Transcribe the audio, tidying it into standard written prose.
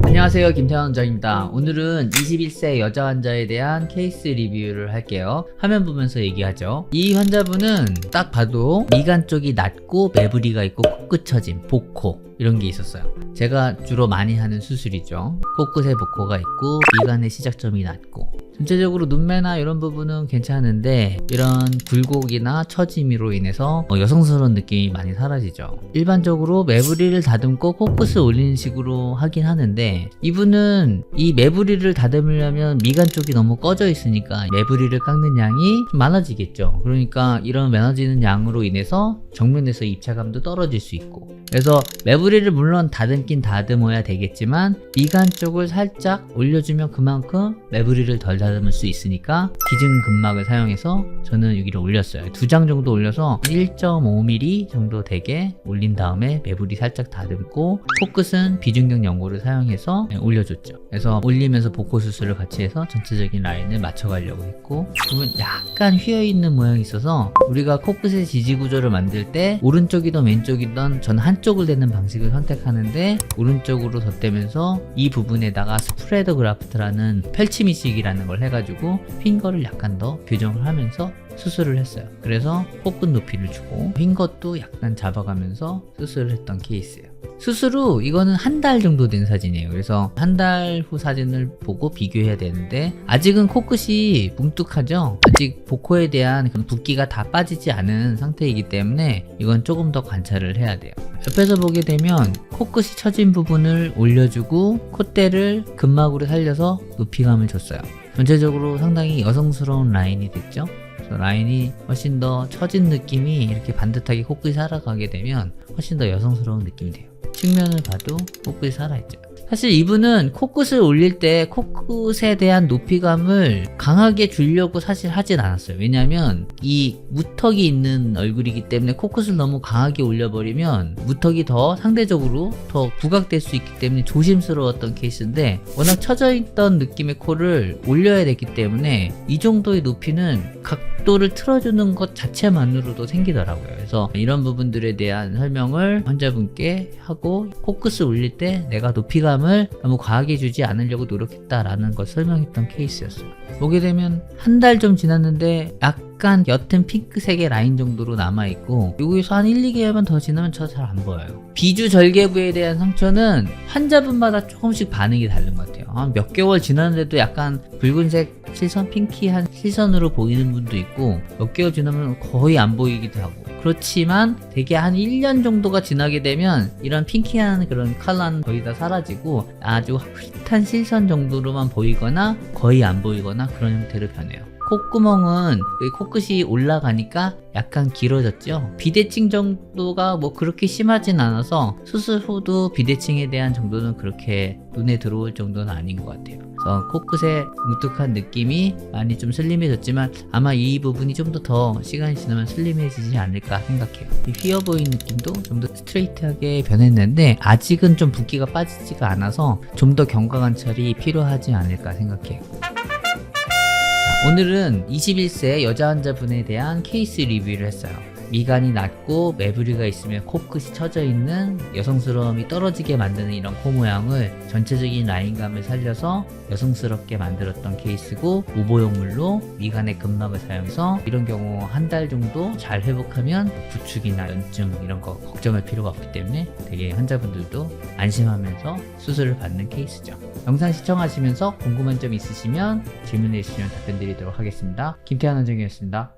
안녕하세요, 김태환 원장입니다. 오늘은 21세 여자 환자에 대한 케이스 리뷰를 할게요. 화면 보면서 얘기하죠. 이 환자분은 딱 봐도 미간 쪽이 낮고 매부리가 있고 코끝 처짐, 복코 이런 게 있었어요. 제가 주로 많이 하는 수술이죠. 코끝에 복코가 있고 미간의 시작점이 낮고, 전체적으로 눈매나 이런 부분은 괜찮은데 이런 굴곡이나 처짐으로 인해서 여성스러운 느낌이 많이 사라지죠. 일반적으로 매부리를 다듬고 코끝을 올리는 식으로 하긴 하는데, 이분은 이 매부리를 다듬으려면 미간 쪽이 너무 꺼져 있으니까 매부리를 깎는 양이 좀 많아지겠죠. 그러니까 이런 많아지는 양으로 인해서 정면에서 입체감도 떨어질 수 있고, 그래서 매부리를 물론 다듬긴 다듬어야 되겠지만 미간 쪽을 살짝 올려주면 그만큼 매부리를 덜 다듬을 수 있으니까 비중근막을 사용해서 저는 여기를 올렸어요. 2장 정도 올려서 1.5mm 정도 되게 올린 다음에 매부리 살짝 다듬고, 코끝은 비중경 연고를 사용해서 올려줬죠. 그래서 올리면서 복코 수술을 같이 해서 전체적인 라인을 맞춰가려고 했고, 보면 약간 휘어있는 모양이 있어서 우리가 코끝의 지지구조를 만들 때 오른쪽이든 왼쪽이든 전 한쪽을 대는 방식을 선택하는데, 오른쪽으로 덧대면서 이 부분에다가 스프레더 그라프트라는 펼치미식이라는 걸 해가지고 핑거를 약간 더 교정을 하면서 수술을 했어요. 그래서 코끝 높이를 주고 흰 것도 약간 잡아가면서 수술을 했던 케이스예요. 수술 후 이거는 한 달 정도 된 사진이에요. 그래서 한 달 후 사진을 보고 비교해야 되는데, 아직은 코끝이 뭉툭하죠. 아직 복코에 대한 붓기가 다 빠지지 않은 상태이기 때문에 이건 조금 더 관찰을 해야 돼요. 옆에서 보게 되면 코끝이 처진 부분을 올려주고 콧대를 근막으로 살려서 높이감을 줬어요. 전체적으로 상당히 여성스러운 라인이 됐죠. 라인이 훨씬 더 처진 느낌이 이렇게 반듯하게 코끝이 살아가게 되면 훨씬 더 여성스러운 느낌이 돼요. 측면을 봐도 코끝이 살아있죠. 사실 이분은 코끝을 올릴 때 코끝에 대한 높이감을 강하게 주려고 사실 하진 않았어요. 왜냐하면 이 무턱이 있는 얼굴이기 때문에 코끝을 너무 강하게 올려버리면 무턱이 더 상대적으로 더 부각될 수 있기 때문에 조심스러웠던 케이스인데, 워낙 처져있던 느낌의 코를 올려야 됐기 때문에 이 정도의 높이는 각도를 틀어주는 것 자체만으로도 생기더라고요. 그래서 이런 부분들에 대한 설명을 환자분께 하고, 코끝을 올릴 때 내가 높이감 을 너무 과하게 주지 않으려고 노력했다라는 걸 설명했던 케이스였어요. 보게 되면 한 달 좀 지났는데 약간 옅은 핑크색의 라인 정도로 남아있고, 여기서 한 1, 2개월만 더 지나면 저 잘 안 보여요. 비주 절개부에 대한 상처는 환자분마다 조금씩 반응이 다른 것 같아요. 한 몇 개월 지났는데도 약간 붉은색 시선, 핑키한 시선으로 보이는 분도 있고, 몇 개월 지나면 거의 안 보이기도 하고, 그렇지만 되게 한 1년 정도가 지나게 되면 이런 핑키한 그런 컬러는 거의 다 사라지고 아주 흐릿한 실선 정도로만 보이거나 거의 안 보이거나 그런 형태로 변해요. 콧구멍은 코끝이 올라가니까 약간 길어졌죠. 비대칭 정도가 뭐 그렇게 심하진 않아서 수술 후도 비대칭에 대한 정도는 그렇게 눈에 들어올 정도는 아닌 것 같아요. 그래서 코끝의 뭉툭한 느낌이 많이 좀 슬림해졌지만 아마 이 부분이 좀 더 시간이 지나면 슬림해지지 않을까 생각해요. 이 휘어 보이는 느낌도 좀 더 스트레이트하게 변했는데 아직은 좀 붓기가 빠지지가 않아서 좀 더 경과 관찰이 필요하지 않을까 생각해요. 오늘은 21세 여자 환자분에 대한 케이스 리뷰를 했어요. 미간이 낮고 매부리가 있으면 코끝이 처져 있는 여성스러움이 떨어지게 만드는 이런 코 모양을 전체적인 라인감을 살려서 여성스럽게 만들었던 케이스고, 오보용물로 미간의 근막을 사용해서 이런 경우 한 달 정도 잘 회복하면 부축이나 연증 이런 거 걱정할 필요가 없기 때문에 되게 환자분들도 안심하면서 수술을 받는 케이스죠. 영상 시청하시면서 궁금한 점 있으시면 질문해 주시면 답변 드리도록 하겠습니다. 김태환 원장이었습니다.